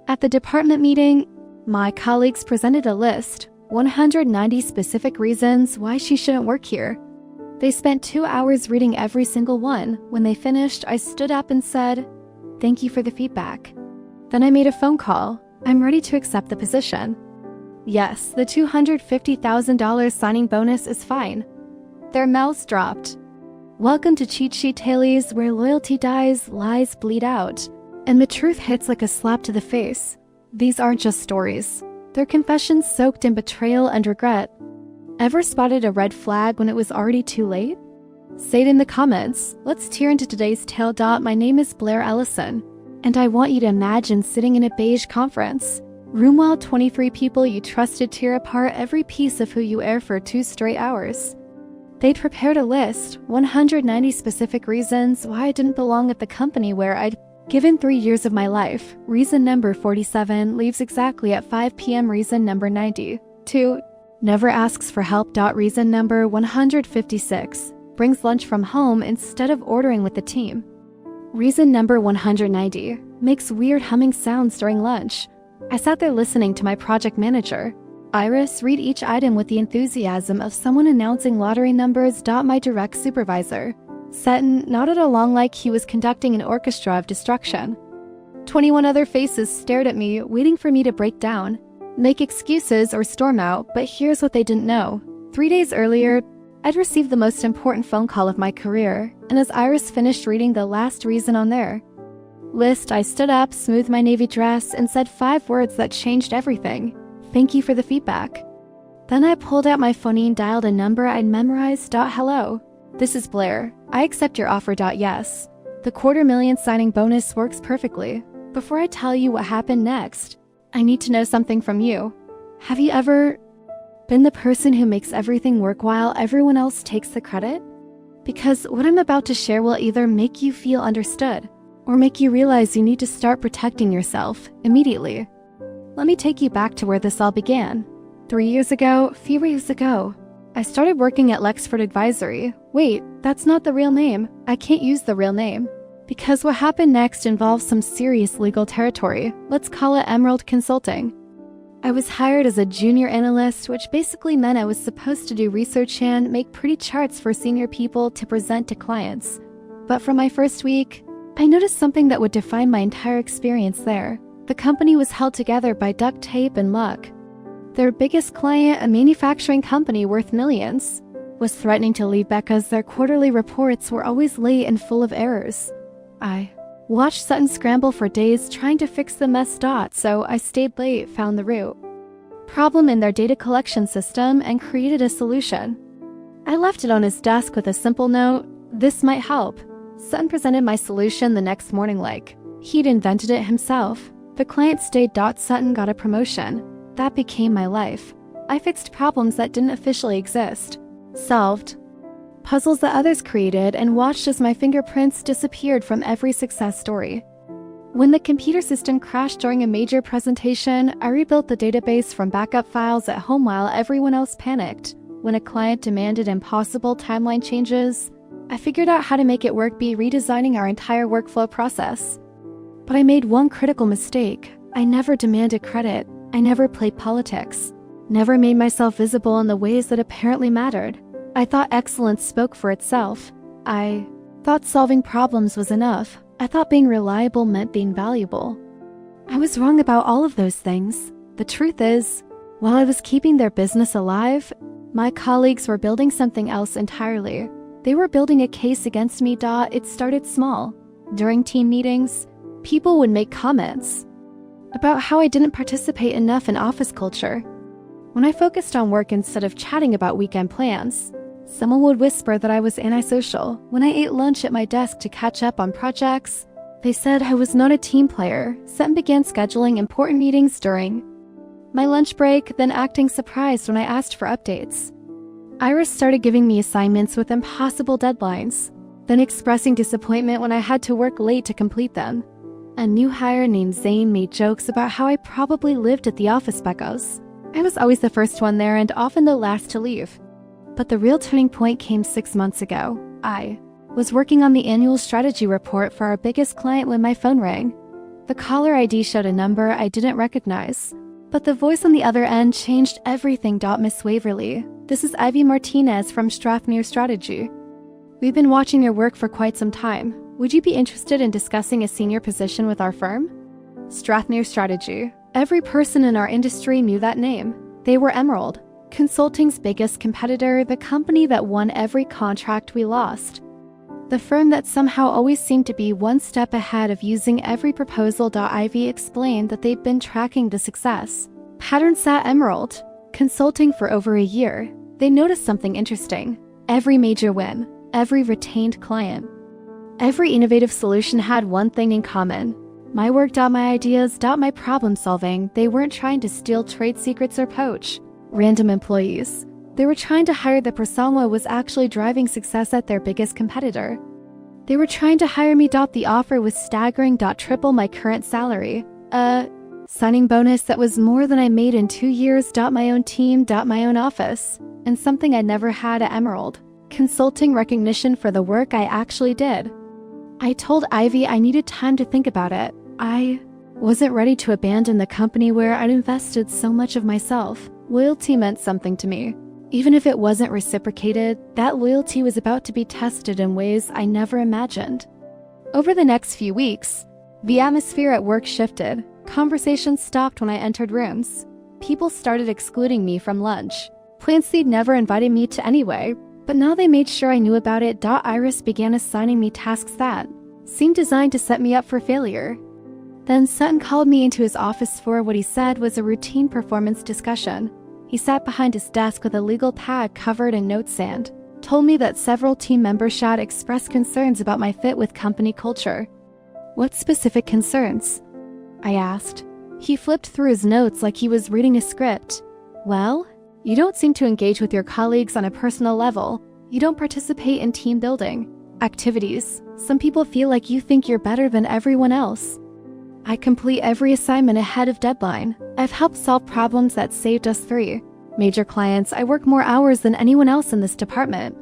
At the department meeting, my colleagues presented a list, 190 specific reasons why she shouldn't work here. They spent 2 hours reading every single one. When they finished, I stood up and said, "Thank you for the feedback." Then I made a phone call. I'm ready to accept the position. Yes, the $250,000 signing bonus is fine. Their mouths dropped. Welcome to Cheat Sheet Tailies, where loyalty dies, lies bleed out, and the truth hits like a slap to the face. These aren't just stories. They're confessions soaked in betrayal and regret. Ever spotted a red flag when it was already too late? Say it in the comments. Let's tear into today's tale. My name is Blair Ellison, and I want you to imagine sitting in a beige conference room while 23 people you trusted tear apart every piece of who you are for 2 straight hours. They'd prepared a list, 190 specific reasons why I didn't belong at the company where I'd given 3 years of my life. Reason number 47 leaves exactly at 5 p.m. Reason number 90. 2. Never asks for help. Reason number 156. Brings lunch from home instead of ordering with the team. Reason number 190. Makes weird humming sounds during lunch. I sat there listening to my project manager, Iris, read each item with the enthusiasm of someone announcing lottery numbers. My direct supervisor, Seton, nodded along like he was conducting an orchestra of destruction. 21 other faces stared at me, waiting for me to break down, make excuses, or storm out, but here's what they didn't know. 3 days earlier, I'd received the most important phone call of my career, and as Iris finished reading the last reason on their list, I stood up, smoothed my navy dress, and said 5 words that changed everything. Thank you for the feedback. Then I pulled out my phone and dialed a number I'd memorized. Hello. This is Blair. I accept your offer. Yes. The $250,000 signing bonus works perfectly. Before I tell you what happened next, I need to know something from you. Have you ever been the person who makes everything work while everyone else takes the credit? Because what I'm about to share will either make you feel understood or make you realize you need to start protecting yourself immediately. Let me take you back to where this all began. 3 years ago, few years ago, I started working at Lexford Advisory. Wait, that's not the real name. I can't use the real name, because what happened next involves some serious legal territory. Let's call it Emerald Consulting. I was hired as a junior analyst, which basically meant I was supposed to do research and make pretty charts for senior people to present to clients. But from my first week, I noticed something that would define my entire experience there. The company was held together by duct tape and luck. Their biggest client, a manufacturing company worth millions, was threatening to leave because their quarterly reports were always late and full of errors. I watched Sutton scramble for days trying to fix the mess. So I stayed late, found the root problem in their data collection system, and created a solution. I left it on his desk with a simple note, "This might help." Sutton presented my solution the next morning like he'd invented it himself. The client stayed. Sutton got a promotion. That became my life. I fixed problems that didn't officially exist, solved puzzles that others created, and watched as my fingerprints disappeared from every success story. When the computer system crashed during a major presentation, I rebuilt the database from backup files at home while everyone else panicked. When a client demanded impossible timeline changes, I figured out how to make it work by redesigning our entire workflow process. But I made one critical mistake. I never demanded credit. I never played politics. Never made myself visible in the ways that apparently mattered. I thought excellence spoke for itself. I thought solving problems was enough. I thought being reliable meant being valuable. I was wrong about all of those things. The truth is, while I was keeping their business alive, my colleagues were building something else entirely. They were building a case against me. It started small. During team meetings, people would make comments about how I didn't participate enough in office culture. When I focused on work instead of chatting about weekend plans, someone would whisper that I was antisocial. When I ate lunch at my desk to catch up on projects, they said I was not a team player. Sutton began scheduling important meetings during my lunch break, then acting surprised when I asked for updates. Iris started giving me assignments with impossible deadlines, then expressing disappointment when I had to work late to complete them. A new hire named Zane made jokes about how I probably lived at the office because I was always the first one there and often the last to leave. But the real turning point came 6 months ago. I was working on the annual strategy report for our biggest client when my phone rang. The caller ID showed a number I didn't recognize, but the voice on the other end changed everything. Miss Waverly, this is Ivy Martinez from Strathmere Strategy. We've been watching your work for quite some time. Would you be interested in discussing a senior position with our firm? Strathmere Strategy. Every person in our industry knew that name. They were Emerald, Consulting's biggest competitor, the company that won every contract we lost. The firm that somehow always seemed to be one step ahead of using every proposal. Ivy explained that they'd been tracking the success patterns at Emerald Consulting for over a year. They noticed something interesting. Every major win, every retained client, every innovative solution had one thing in common. My work. My ideas. My problem solving. They weren't trying to steal trade secrets or poach random employees. They were trying to hire the person who was actually driving success at their biggest competitor. They were trying to hire me. The offer was staggering. Triple my current salary. Signing bonus that was more than I made in 2 years. My own team. My own office. And something I never had at Emerald. Consulting recognition for the work I actually did. I told Ivy I needed time to think about it. I wasn't ready to abandon the company where I'd invested so much of myself. Loyalty meant something to me. Even if it wasn't reciprocated, that loyalty was about to be tested in ways I never imagined. Over the next few weeks, the atmosphere at work shifted. Conversations stopped when I entered rooms. People started excluding me from lunch. Plans they'd never invited me to anyway, but now they made sure I knew about it. Iris began assigning me tasks that seemed designed to set me up for failure. Then Sutton called me into his office for what he said was a routine performance discussion. He sat behind his desk with a legal pad covered in note sand, told me that several team members had expressed concerns about my fit with company culture. What specific concerns? I asked. He flipped through his notes like he was reading a script. Well, you don't seem to engage with your colleagues on a personal level. You don't participate in team building activities. Some people feel like you think you're better than everyone else. I complete every assignment ahead of deadline. I've helped solve problems that saved us 3 major clients. I work more hours than anyone else in this department.